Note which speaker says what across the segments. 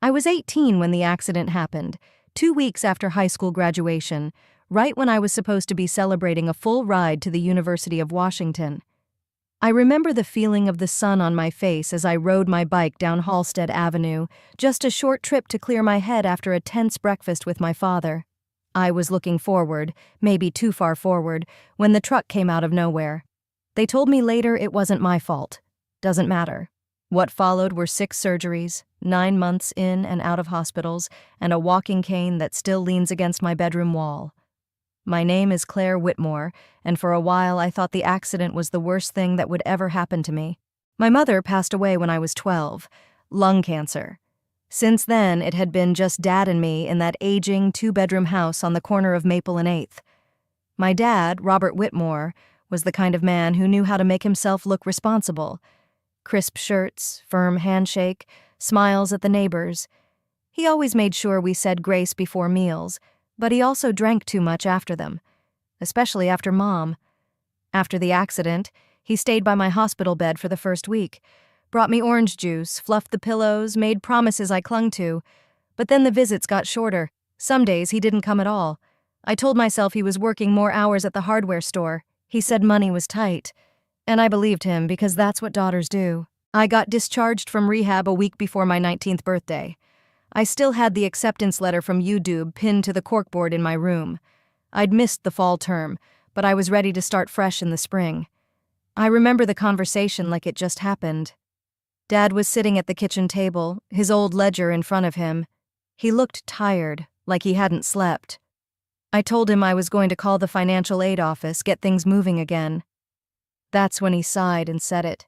Speaker 1: I was 18 when the accident happened, 2 weeks after high school graduation, right when I was supposed to be celebrating a full ride to the University of Washington. I remember the feeling of the sun on my face as I rode my bike down Halstead Avenue, just a short trip to clear my head after a tense breakfast with my father. I was looking forward, maybe too far forward, when the truck came out of nowhere. They told me later it wasn't my fault. Doesn't matter. What followed were 6 surgeries, 9 months in and out of hospitals, and a walking cane that still leans against my bedroom wall. My name is Claire Whitmore, and for a while I thought the accident was the worst thing that would ever happen to me. My mother passed away when I was 12, lung cancer. Since then, it had been just Dad and me in that aging 2-bedroom house on the corner of Maple and 8th. My dad, Robert Whitmore, was the kind of man who knew how to make himself look responsible. Crisp shirts, firm handshake, smiles at the neighbors. He always made sure we said grace before meals, but he also drank too much after them, especially after Mom. After the accident, he stayed by my hospital bed for the first week, brought me orange juice, fluffed the pillows, made promises I clung to. But then the visits got shorter. Some days he didn't come at all. I told myself he was working more hours at the hardware store. He said money was tight. And I believed him because that's what daughters do. I got discharged from rehab a week before my 19th birthday. I still had the acceptance letter from UW pinned to the corkboard in my room. I'd missed the fall term, but I was ready to start fresh in the spring. I remember the conversation like it just happened. Dad was sitting at the kitchen table, his old ledger in front of him. He looked tired, like he hadn't slept. I told him I was going to call the financial aid office, get things moving again. That's when he sighed and said it.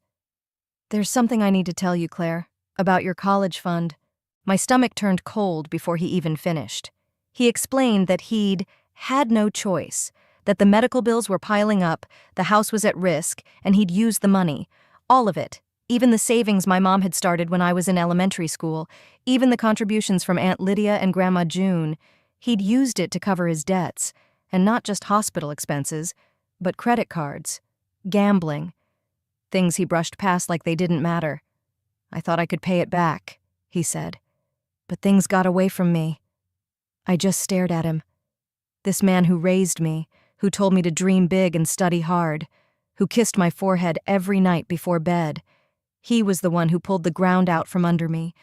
Speaker 1: "There's something I need to tell you, Claire, about your college fund." My stomach turned cold before he even finished. He explained that he'd had no choice, that the medical bills were piling up, the house was at risk, and he'd used the money. All of it. Even the savings my mom had started when I was in elementary school, even the contributions from Aunt Lydia and Grandma June. He'd used it to cover his debts, and not just hospital expenses, but credit cards, gambling, things he brushed past like they didn't matter. "I thought I could pay it back," he said. "But things got away from me." I just stared at him. This man who raised me, who told me to dream big and study hard, who kissed my forehead every night before bed. He was the one who pulled the ground out from under me.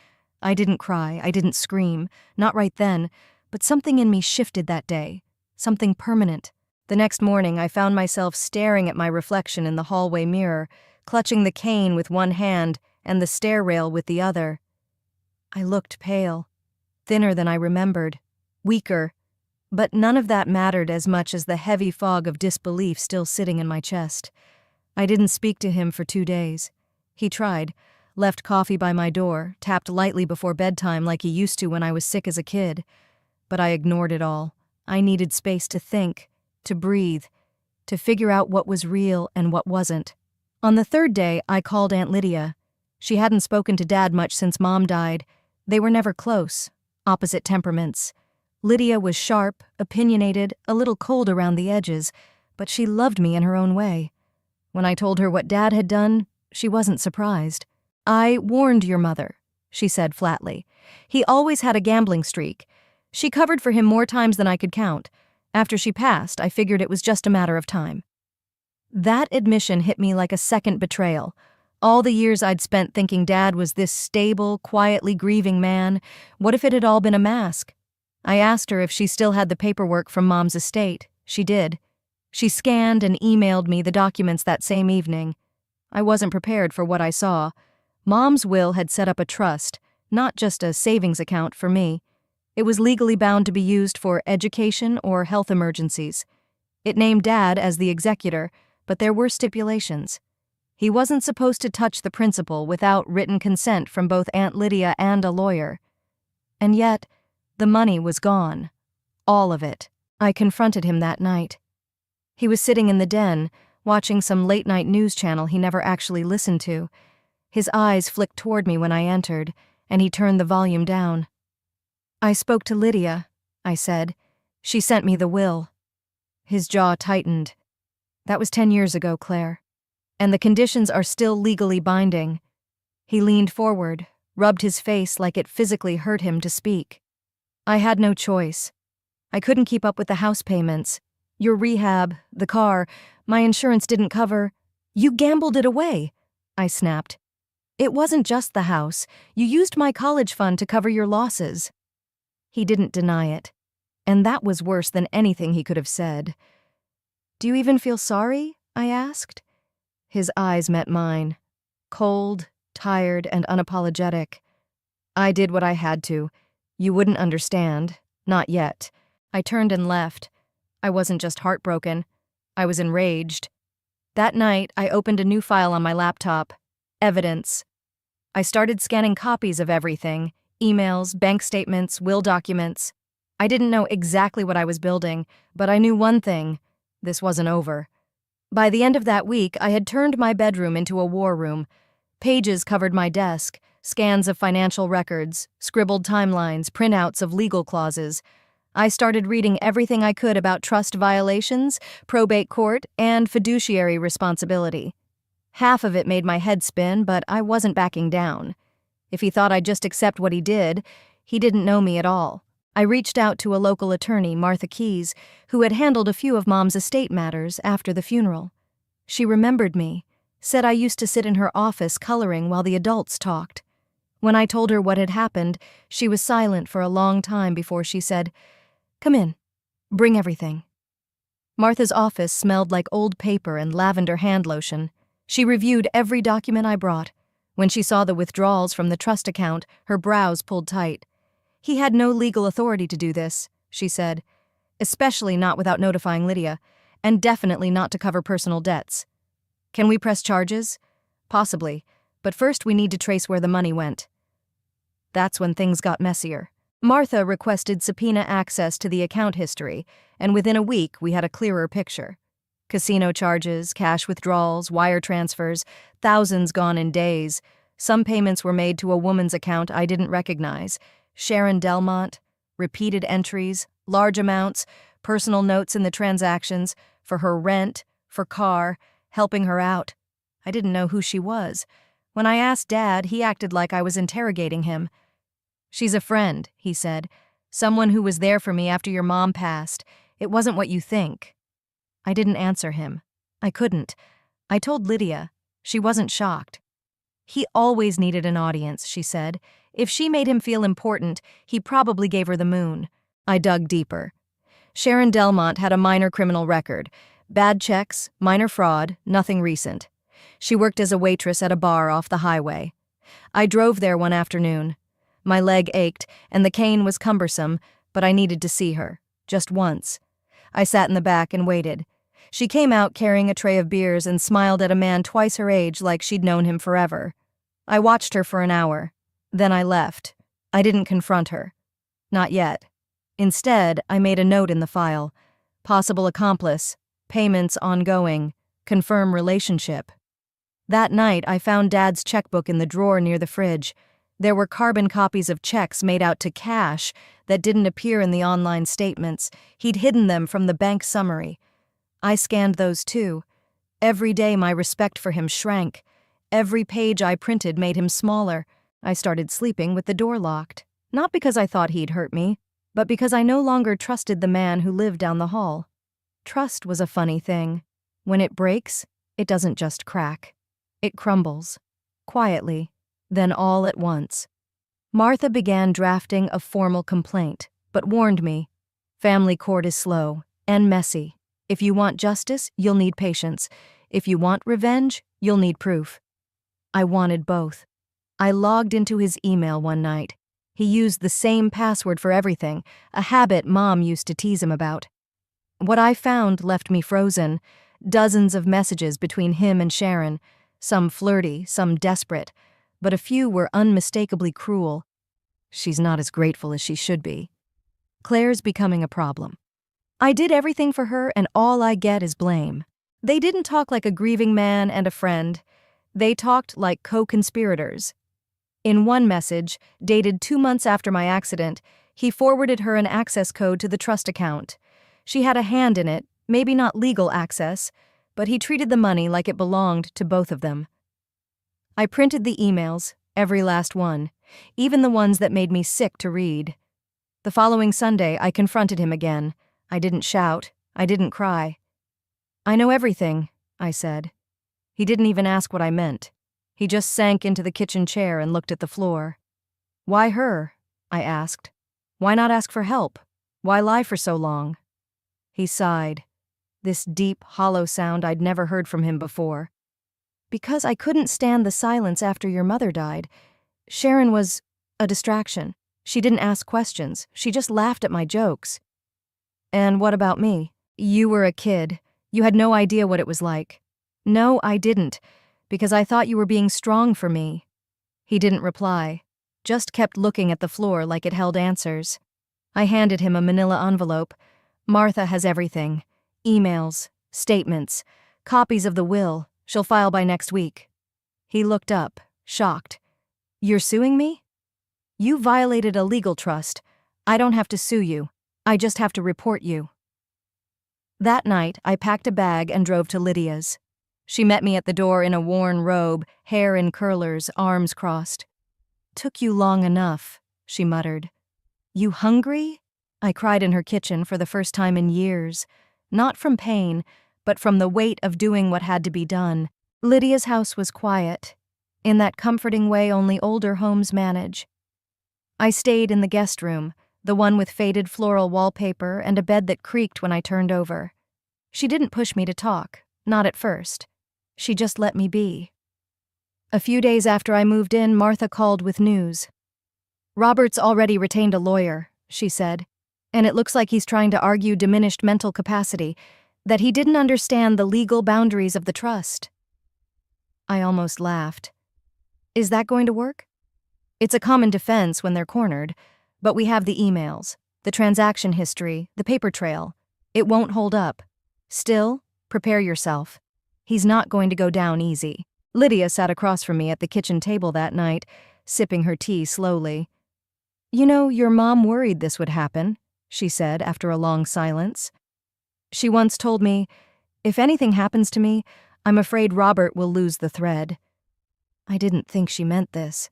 Speaker 1: I didn't cry, I didn't scream, not right then, but something in me shifted that day, something permanent. The next morning, I found myself staring at my reflection in the hallway mirror, clutching the cane with one hand and the stair rail with the other. I looked pale, thinner than I remembered, weaker, but none of that mattered as much as the heavy fog of disbelief still sitting in my chest. I didn't speak to him for 2 days. He tried, left coffee by my door, tapped lightly before bedtime like he used to when I was sick as a kid. But I ignored it all. I needed space to think, to breathe, to figure out what was real and what wasn't. On the 3rd day, I called Aunt Lydia. She hadn't spoken to Dad much since Mom died. They were never close, opposite temperaments. Lydia was sharp, opinionated, a little cold around the edges, but she loved me in her own way. When I told her what Dad had done, she wasn't surprised. "I warned your mother," she said flatly. "He always had a gambling streak. She covered for him more times than I could count. After she passed, I figured it was just a matter of time." That admission hit me like a second betrayal. All the years I'd spent thinking Dad was this stable, quietly grieving man, what if it had all been a mask? I asked her if she still had the paperwork from Mom's estate. She did. She scanned and emailed me the documents that same evening. I wasn't prepared for what I saw. Mom's will had set up a trust, not just a savings account for me. It was legally bound to be used for education or health emergencies. It named Dad as the executor, but there were stipulations. He wasn't supposed to touch the principal without written consent from both Aunt Lydia and a lawyer. And yet, the money was gone. All of it. I confronted him that night. He was sitting in the den, watching some late-night news channel he never actually listened to. His eyes flicked toward me when I entered, and he turned the volume down. "I spoke to Lydia," I said. "She sent me the will." His jaw tightened. "That was 10 years ago, Claire. And the conditions are still legally binding." He leaned forward, rubbed his face like it physically hurt him to speak. I had no choice. I couldn't keep up with the house payments. Your rehab, the car, my insurance didn't cover. You gambled it away, I snapped. It wasn't just the house. You used my college fund to cover your losses. He didn't deny it. And that was worse than anything he could have said. Do you even feel sorry? I asked. His eyes met mine. Cold, tired, and unapologetic. I did what I had to. You wouldn't understand. Not yet. I turned and left. I wasn't just heartbroken. I was enraged. That night, I opened a new file on my laptop. Evidence. I started scanning copies of everything. Emails, bank statements, will documents. I didn't know exactly what I was building, but I knew one thing. This wasn't over. By the end of that week, I had turned my bedroom into a war room. Pages covered my desk, scans of financial records, scribbled timelines, printouts of legal clauses. I started reading everything I could about trust violations, probate court, and fiduciary responsibility. Half of it made my head spin, but I wasn't backing down. If he thought I'd just accept what he didn't know me at all. I reached out to a local attorney, Martha Keyes, who had handled a few of Mom's estate matters after the funeral. She remembered me, said I used to sit in her office coloring while the adults talked. When I told her what had happened, she was silent for a long time before she said, "Come in. Bring everything." Martha's office smelled like old paper and lavender hand lotion. She reviewed every document I brought. When she saw the withdrawals from the trust account, her brows pulled tight. He had no legal authority to do this, she said, especially not without notifying Lydia, and definitely not to cover personal debts. Can we press charges? Possibly, but first we need to trace where the money went. That's when things got messier. Martha requested subpoena access to the account history, and within a week we had a clearer picture. Casino charges, cash withdrawals, wire transfers, thousands gone in days. Some payments were made to a woman's account I didn't recognize. Sharon Delmont, repeated entries, large amounts, personal notes in the transactions, for her rent, for car, helping her out. I didn't know who she was. When I asked Dad, he acted like I was interrogating him. "She's a friend," he said. "Someone who was there for me after your mom passed. It wasn't what you think." I didn't answer him. I couldn't. I told Lydia. She wasn't shocked. "He always needed an audience," she said. "If she made him feel important, he probably gave her the moon." I dug deeper. Sharon Delmont had a minor criminal record. Bad checks, minor fraud, nothing recent. She worked as a waitress at a bar off the highway. I drove there one afternoon. My leg ached, and the cane was cumbersome, but I needed to see her. Just once. I sat in the back and waited. She came out carrying a tray of beers and smiled at a man twice her age like she'd known him forever. I watched her for an hour. Then I left. I didn't confront her. Not yet. Instead, I made a note in the file. Possible accomplice. Payments ongoing. Confirm relationship. That night, I found Dad's checkbook in the drawer near the fridge. There were carbon copies of checks made out to cash that didn't appear in the online statements. He'd hidden them from the bank summary. I scanned those too. Every day my respect for him shrank. Every page I printed made him smaller. I started sleeping with the door locked. Not because I thought he'd hurt me, but because I no longer trusted the man who lived down the hall. Trust was a funny thing. When it breaks, it doesn't just crack. It crumbles. Quietly. Then all at once. Martha began drafting a formal complaint, but warned me. Family court is slow and messy. If you want justice, you'll need patience. If you want revenge, you'll need proof. I wanted both. I logged into his email one night. He used the same password for everything, a habit Mom used to tease him about. What I found left me frozen. Dozens of messages between him and Sharon, some flirty, some desperate, but a few were unmistakably cruel. She's not as grateful as she should be. Claire's becoming a problem. I did everything for her and all I get is blame. They didn't talk like a grieving man and a friend. They talked like co-conspirators. In one message, dated 2 months after my accident, he forwarded her an access code to the trust account. She had a hand in it, maybe not legal access, but he treated the money like it belonged to both of them. I printed the emails, every last one. even the ones that made me sick to read. The following Sunday, I confronted him again. I didn't shout. I didn't cry. "I know everything," I said. He didn't even ask what I meant. He just sank into the kitchen chair and looked at the floor. "Why her?" I asked. "Why not ask for help? Why lie for so long?" He sighed. This deep, hollow sound I'd never heard from him before. "Because I couldn't stand the silence after your mother died. Sharon was a distraction. She didn't ask questions. She just laughed at my jokes." "And what about me?" "You were a kid. You had no idea what it was like." "No, I didn't, because I thought you were being strong for me." He didn't reply, just kept looking at the floor like it held answers. I handed him a manila envelope. "Martha has everything. Emails, statements, copies of the will. She'll file by next week." He looked up, shocked. "You're suing me?" "You violated a legal trust. I don't have to sue you. I just have to report you." That night, I packed a bag and drove to Lydia's. She met me at the door in a worn robe, hair in curlers, arms crossed. "Took you long enough," she muttered. "You hungry?" I cried in her kitchen for the first time in years, not from pain, but from the weight of doing what had to be done. Lydia's house was quiet, in that comforting way only older homes manage. I stayed in the guest room, the one with faded floral wallpaper and a bed that creaked when I turned over. She didn't push me to talk, not at first. She just let me be. A few days after I moved in, Martha called with news. "Robert's already retained a lawyer," she said, "and it looks like he's trying to argue diminished mental capacity, that he didn't understand the legal boundaries of the trust." I almost laughed. "Is that going to work?" "It's a common defense when they're cornered, but we have the emails, the transaction history, the paper trail. It won't hold up. Still, prepare yourself. He's not going to go down easy." Lydia sat across from me at the kitchen table that night, sipping her tea slowly. "You know, your mom worried this would happen," she said after a long silence. "She once told me, if anything happens to me, I'm afraid Robert will lose the thread." I didn't think she meant this.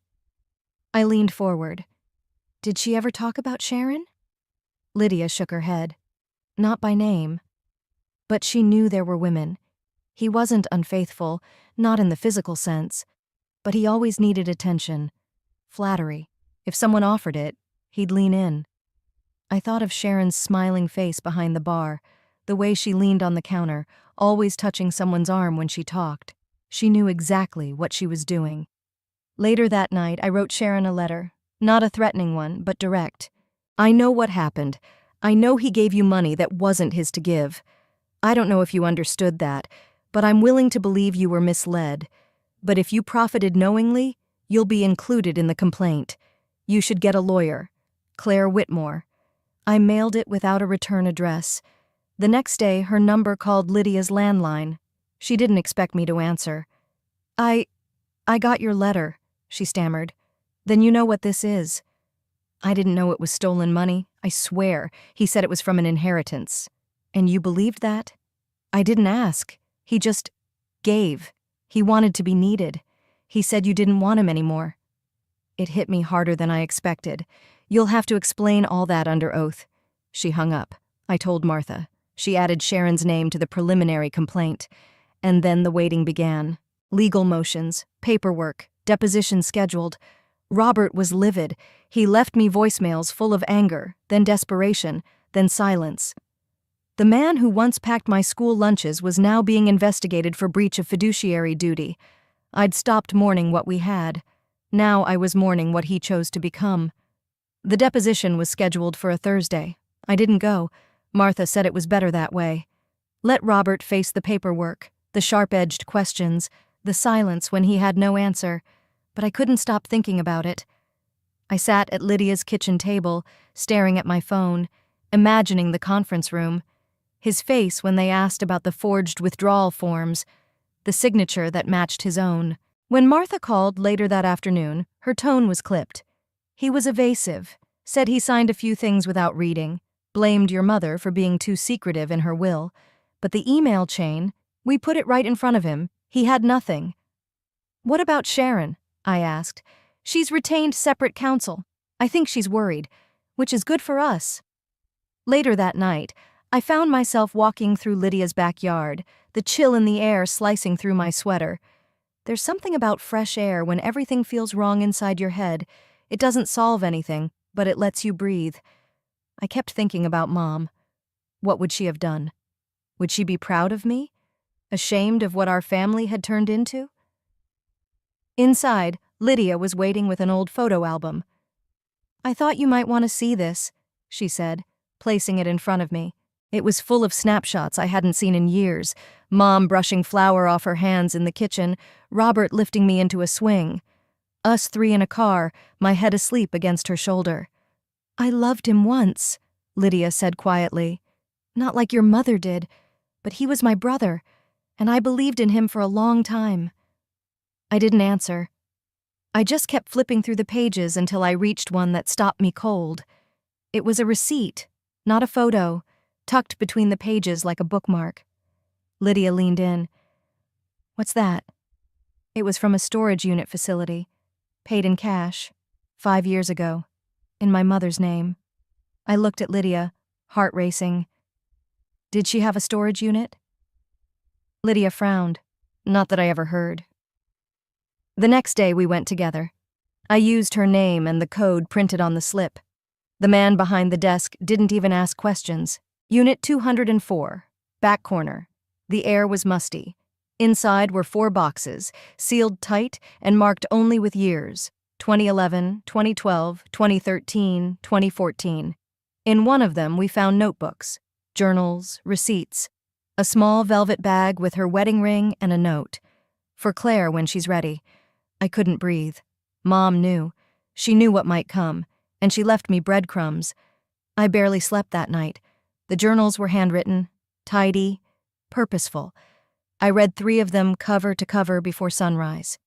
Speaker 1: I leaned forward. "Did she ever talk about Sharon?" Lydia shook her head. "Not by name. But she knew there were women. He wasn't unfaithful, not in the physical sense, but he always needed attention, flattery. If someone offered it, he'd lean in." I thought of Sharon's smiling face behind the bar, the way she leaned on the counter, always touching someone's arm when she talked. She knew exactly what she was doing. Later that night, I wrote Sharon a letter, not a threatening one, but direct. "I know what happened. I know he gave you money that wasn't his to give. I don't know if you understood that, but I'm willing to believe you were misled. But if you profited knowingly, you'll be included in the complaint. You should get a lawyer. Claire Whitmore." I mailed it without a return address. The next day, her number called Lydia's landline. She didn't expect me to answer. I got your letter," she stammered. "Then you know what this is." "I didn't know it was stolen money. I swear, he said it was from an inheritance." "And you believed that?" "I didn't ask. He just gave. He wanted to be needed. He said you didn't want him anymore." It hit me harder than I expected. "You'll have to explain all that under oath." She hung up. I told Martha. She added Sharon's name to the preliminary complaint. And then the waiting began. Legal motions, paperwork, depositions scheduled. Robert was livid. He left me voicemails full of anger, then desperation, then silence. The man who once packed my school lunches was now being investigated for breach of fiduciary duty. I'd stopped mourning what we had. Now I was mourning what he chose to become. The deposition was scheduled for a Thursday. I didn't go. Martha said it was better that way. Let Robert face the paperwork, the sharp-edged questions, the silence when he had no answer. But I couldn't stop thinking about it. I sat at Lydia's kitchen table, staring at my phone, imagining the conference room. His face when they asked about the forged withdrawal forms, the signature that matched his own. When Martha called later that afternoon, her tone was clipped. He was evasive, said he signed a few things without reading, blamed your mother for being too secretive in her will. But the email chain, we put it right in front of him. He had nothing. "What about Sharon?" I asked. She's retained separate counsel. I think she's worried, which is good for us. Later that night, I found myself walking through Lydia's backyard, the chill in the air slicing through my sweater. There's something about fresh air when everything feels wrong inside your head. It doesn't solve anything, but it lets you breathe. I kept thinking about Mom. What would she have done? Would she be proud of me? Ashamed of what our family had turned into? Inside, Lydia was waiting with an old photo album. "I thought you might want to see this," she said, placing it in front of me. It was full of snapshots I hadn't seen in years. Mom brushing flour off her hands in the kitchen, Robert lifting me into a swing. Us three in a car, my head asleep against her shoulder. "I loved him once," Lydia said quietly. "Not like your mother did, but he was my brother, and I believed in him for a long time." I didn't answer. I just kept flipping through the pages until I reached one that stopped me cold. It was a receipt, not a photo, tucked between the pages like a bookmark. Lydia leaned in. "What's that?" It was from a storage unit facility, paid in cash, 5 years ago, in my mother's name. I looked at Lydia, heart racing. Did she have a storage unit? Lydia frowned. Not that I ever heard. The next day we went together. I used her name and the code printed on the slip. The man behind the desk didn't even ask questions. Unit 204, back corner. The air was musty. Inside were 4 boxes, sealed tight and marked only with years: 2011, 2012, 2013, 2014. In one of them we found notebooks, journals, receipts, a small velvet bag with her wedding ring and a note. "For Claire when she's ready." I couldn't breathe. Mom knew. She knew what might come, and she left me breadcrumbs. I barely slept that night. The journals were handwritten, tidy, purposeful. I read 3 of them cover to cover before sunrise.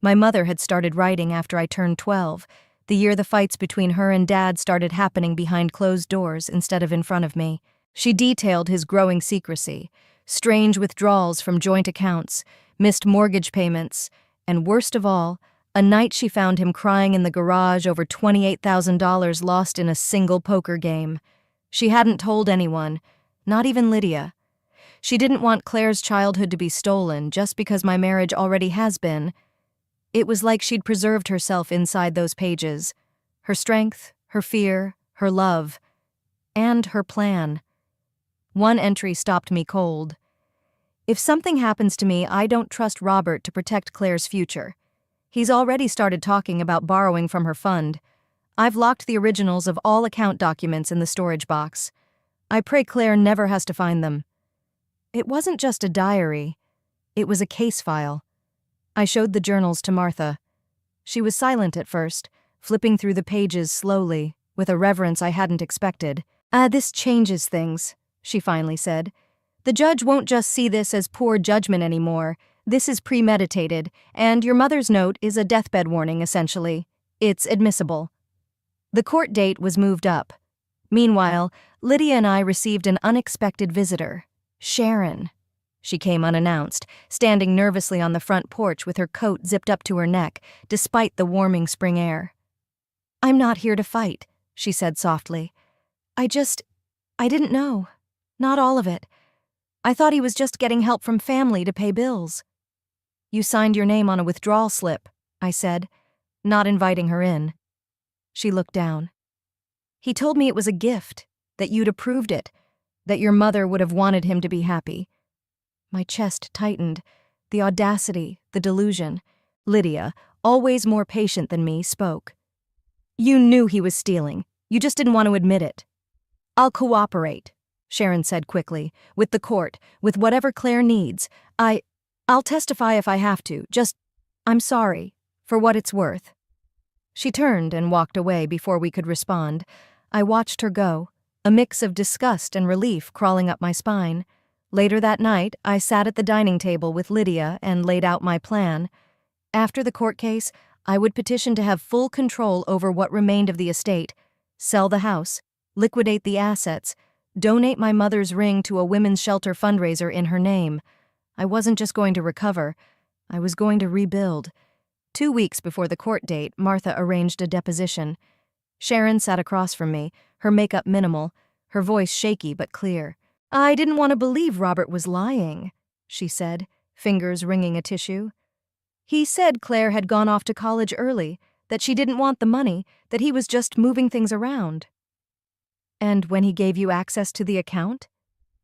Speaker 1: My mother had started writing after I turned 12, the year the fights between her and Dad started happening behind closed doors instead of in front of me. She detailed his growing secrecy, strange withdrawals from joint accounts, missed mortgage payments, and worst of all, a night she found him crying in the garage over $28,000 lost in a single poker game. She hadn't told anyone, not even Lydia. She didn't want Claire's childhood to be stolen just because my marriage already has been. It was like she'd preserved herself inside those pages. Her strength, her fear, her love, and her plan. One entry stopped me cold. "If something happens to me, I don't trust Robert to protect Claire's future. He's already started talking about borrowing from her fund. I've locked the originals of all account documents in the storage box. I pray Claire never has to find them." It wasn't just a diary. It was a case file. I showed the journals to Martha. She was silent at first, flipping through the pages slowly, with a reverence I hadn't expected. This changes things," she finally said. "The judge won't just see this as poor judgment anymore. This is premeditated, and your mother's note is a deathbed warning, essentially. It's admissible." The court date was moved up. Meanwhile, Lydia and I received an unexpected visitor, Sharon. She came unannounced, standing nervously on the front porch with her coat zipped up to her neck, despite the warming spring air. "I'm not here to fight," she said softly. I didn't know. Not all of it. I thought he was just getting help from family to pay bills." "You signed your name on a withdrawal slip," I said, not inviting her in. She looked down. "He told me it was a gift, that you'd approved it, that your mother would have wanted him to be happy." My chest tightened. The audacity, the delusion. Lydia, always more patient than me, spoke. "You knew he was stealing. You just didn't want to admit it." "I'll cooperate," Sharon said quickly, "with the court, with whatever Claire needs. I'll testify if I have to. I'm sorry, for what it's worth." She turned and walked away before we could respond. I watched her go, a mix of disgust and relief crawling up my spine. Later that night, I sat at the dining table with Lydia and laid out my plan. After the court case, I would petition to have full control over what remained of the estate, sell the house, liquidate the assets, donate my mother's ring to a women's shelter fundraiser in her name. I wasn't just going to recover. I was going to rebuild. 2 weeks before the court date, Martha arranged a deposition. Sharon sat across from me, her makeup minimal, her voice shaky but clear. "I didn't want to believe Robert was lying," she said, fingers wringing a tissue. "He said Claire had gone off to college early, that she didn't want the money, that he was just moving things around." "And when he gave you access to the account?"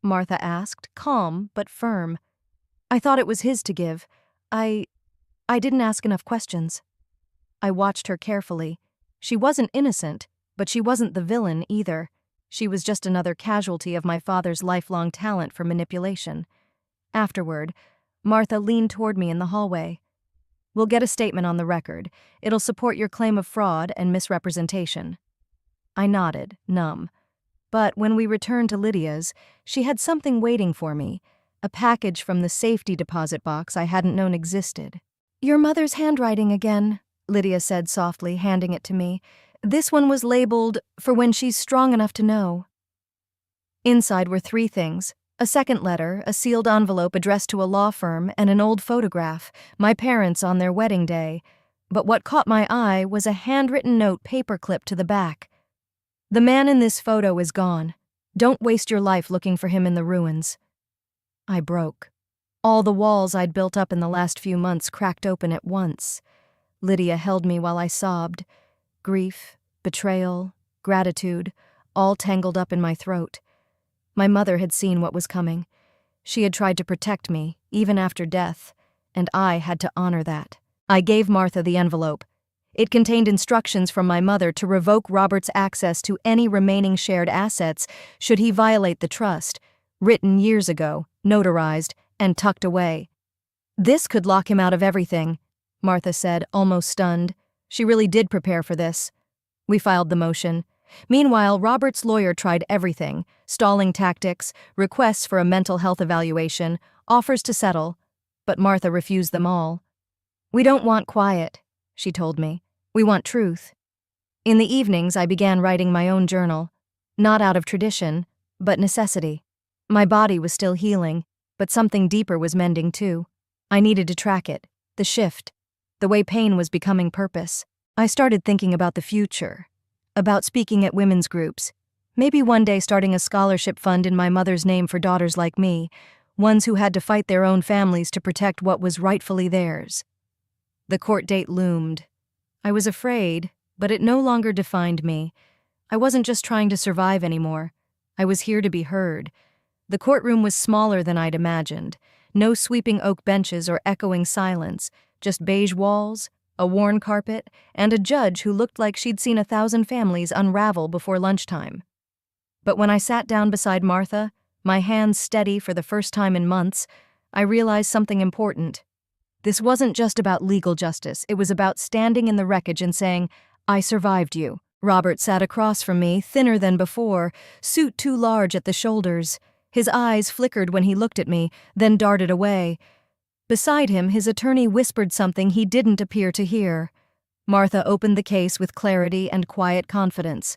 Speaker 1: Martha asked, calm but firm. "I thought it was his to give. I didn't ask enough questions." I watched her carefully. She wasn't innocent, but she wasn't the villain either. She was just another casualty of my father's lifelong talent for manipulation. Afterward, Martha leaned toward me in the hallway. "We'll get a statement on the record. It'll support your claim of fraud and misrepresentation." I nodded, numb. But when we returned to Lydia's, she had something waiting for me, a package from the safety deposit box I hadn't known existed. "Your mother's handwriting again," Lydia said softly, handing it to me. "This one was labeled, 'For when she's strong enough to know.'" Inside were 3 things: a second letter, a sealed envelope addressed to a law firm, and an old photograph, my parents on their wedding day. But what caught my eye was a handwritten note paperclipped to the back. "The man in this photo is gone. Don't waste your life looking for him in the ruins." I broke. All the walls I'd built up in the last few months cracked open at once. Lydia held me while I sobbed. Grief, betrayal, gratitude, all tangled up in my throat. My mother had seen what was coming. She had tried to protect me, even after death, and I had to honor that. I gave Martha the envelope. It contained instructions from my mother to revoke Robert's access to any remaining shared assets should he violate the trust, written years ago, notarized, and tucked away. "This could lock him out of everything," Martha said, almost stunned. She really did prepare for this. We filed the motion. Meanwhile, Robert's lawyer tried everything: stalling tactics, requests for a mental health evaluation, offers to settle. But Martha refused them all. "We don't want quiet," she told me. "We want truth." In the evenings, I began writing my own journal. Not out of tradition, but necessity. My body was still healing, but something deeper was mending too. I needed to track it, the shift, the way pain was becoming purpose. I started thinking about the future, about speaking at women's groups, maybe one day starting a scholarship fund in my mother's name for daughters like me, ones who had to fight their own families to protect what was rightfully theirs. The court date loomed. I was afraid, but it no longer defined me. I wasn't just trying to survive anymore. I was here to be heard. The courtroom was smaller than I'd imagined. No sweeping oak benches or echoing silence, just beige walls, a worn carpet, and a judge who looked like she'd seen 1,000 families unravel before lunchtime. But when I sat down beside Martha, my hands steady for the first time in months, I realized something important. This wasn't just about legal justice. It was about standing in the wreckage and saying, "I survived you." Robert sat across from me, thinner than before, suit too large at the shoulders. His eyes flickered when he looked at me, then darted away. Beside him, his attorney whispered something he didn't appear to hear. Martha opened the case with clarity and quiet confidence.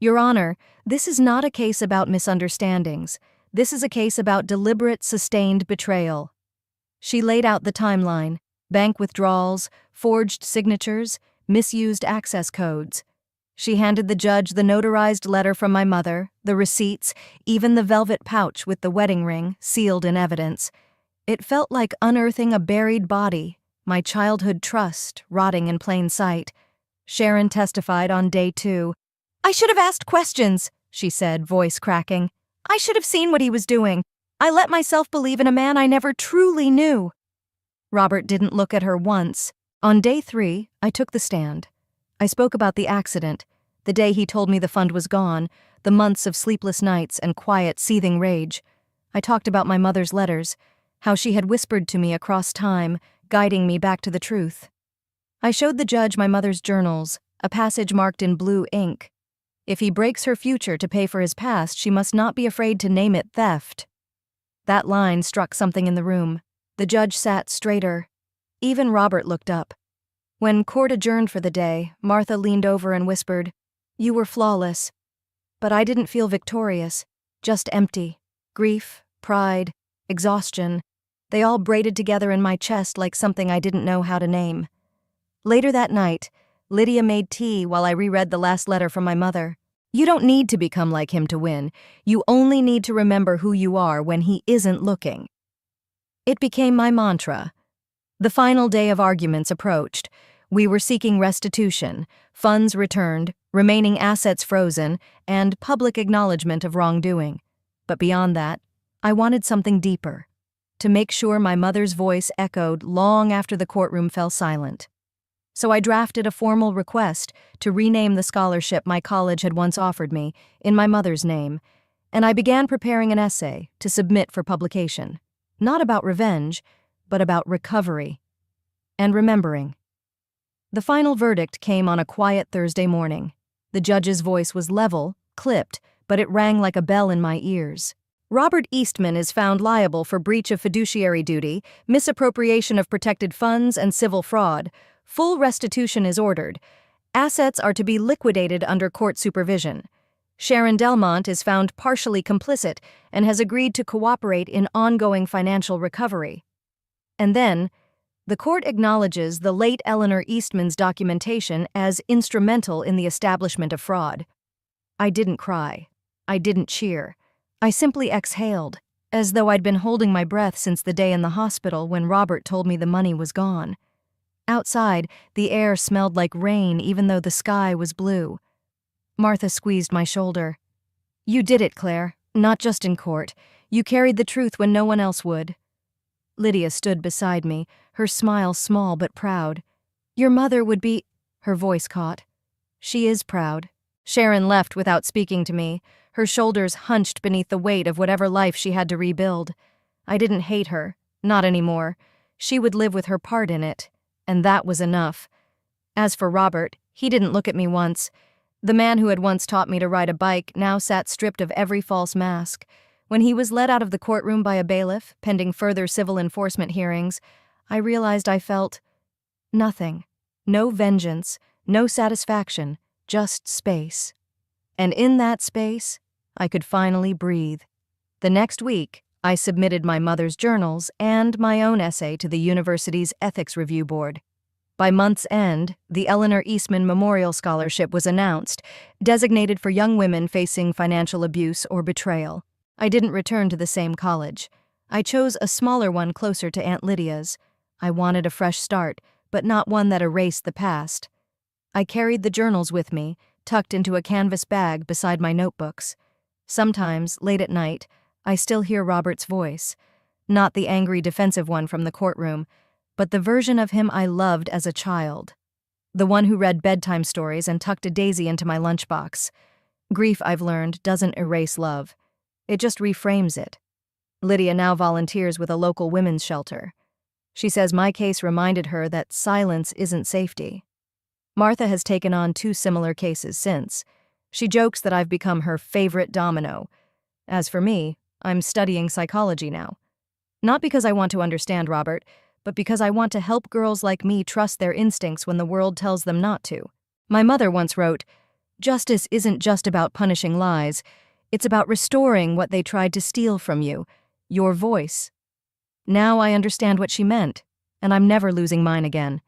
Speaker 1: "Your Honor, this is not a case about misunderstandings. This is a case about deliberate, sustained betrayal." She laid out the timeline: bank withdrawals, forged signatures, misused access codes. She handed the judge the notarized letter from my mother, the receipts, even the velvet pouch with the wedding ring, sealed in evidence. It felt like unearthing a buried body, my childhood trust rotting in plain sight. Sharon testified on day 2. "I should have asked questions," she said, voice cracking. "I should have seen what he was doing. I let myself believe in a man I never truly knew." Robert didn't look at her once. On day 3, I took the stand. I spoke about the accident, the day he told me the fund was gone, the months of sleepless nights and quiet, seething rage. I talked about my mother's letters, how she had whispered to me across time, guiding me back to the truth. I showed the judge my mother's journals, a passage marked in blue ink. If he breaks her future to pay for his past, she must not be afraid to name it theft. That line struck something in the room. The judge sat straighter. Even Robert looked up. When court adjourned for the day, Martha leaned over and whispered, "You were flawless." But I didn't feel victorious, just empty. Grief, pride, exhaustion. They all braided together in my chest like something I didn't know how to name. Later that night, Lydia made tea while I reread the last letter from my mother. You don't need to become like him to win. You only need to remember who you are when he isn't looking. It became my mantra. The final day of arguments approached. We were seeking restitution, funds returned, remaining assets frozen, and public acknowledgement of wrongdoing. But beyond that, I wanted something deeper, to make sure my mother's voice echoed long after the courtroom fell silent. So I drafted a formal request to rename the scholarship my college had once offered me in my mother's name, and I began preparing an essay to submit for publication. Not about revenge, but about recovery and remembering. The final verdict came on a quiet Thursday morning. The judge's voice was level, clipped, but it rang like a bell in my ears. Robert Eastman is found liable for breach of fiduciary duty, misappropriation of protected funds, and civil fraud. Full restitution is ordered. Assets are to be liquidated under court supervision. Sharon Delmont is found partially complicit and has agreed to cooperate in ongoing financial recovery. And then, the court acknowledges the late Eleanor Eastman's documentation as instrumental in the establishment of fraud. I didn't cry. I didn't cheer. I simply exhaled, as though I'd been holding my breath since the day in the hospital when Robert told me the money was gone. Outside, the air smelled like rain even though the sky was blue. Martha squeezed my shoulder. You did it, Claire, not just in court. You carried the truth when no one else would. Lydia stood beside me, her smile small but proud. Your mother would be... Her voice caught. She is proud. Sharon left without speaking to me, her shoulders hunched beneath the weight of whatever life she had to rebuild. I didn't hate her, not anymore. She would live with her part in it, and that was enough. As for Robert, he didn't look at me once. The man who had once taught me to ride a bike now sat stripped of every false mask. When he was led out of the courtroom by a bailiff, pending further civil enforcement hearings, I realized I felt nothing. No vengeance, no satisfaction, just space. And in that space, I could finally breathe. The next week, I submitted my mother's journals and my own essay to the university's ethics review board. By month's end, the Eleanor Eastman Memorial Scholarship was announced, designated for young women facing financial abuse or betrayal. I didn't return to the same college. I chose a smaller one closer to Aunt Lydia's. I wanted a fresh start, but not one that erased the past. I carried the journals with me, tucked into a canvas bag beside my notebooks. Sometimes, late at night, I still hear Robert's voice. Not the angry, defensive one from the courtroom, but the version of him I loved as a child. The one who read bedtime stories and tucked a daisy into my lunchbox. Grief, I've learned, doesn't erase love. It just reframes it. Lydia now volunteers with a local women's shelter. She says my case reminded her that silence isn't safety. Martha has taken on 2 similar cases since. She jokes that I've become her favorite domino. As for me, I'm studying psychology now. Not because I want to understand Robert, but because I want to help girls like me trust their instincts when the world tells them not to. My mother once wrote, "Justice isn't just about punishing lies. It's about restoring what they tried to steal from you, your voice." Now I understand what she meant, and I'm never losing mine again.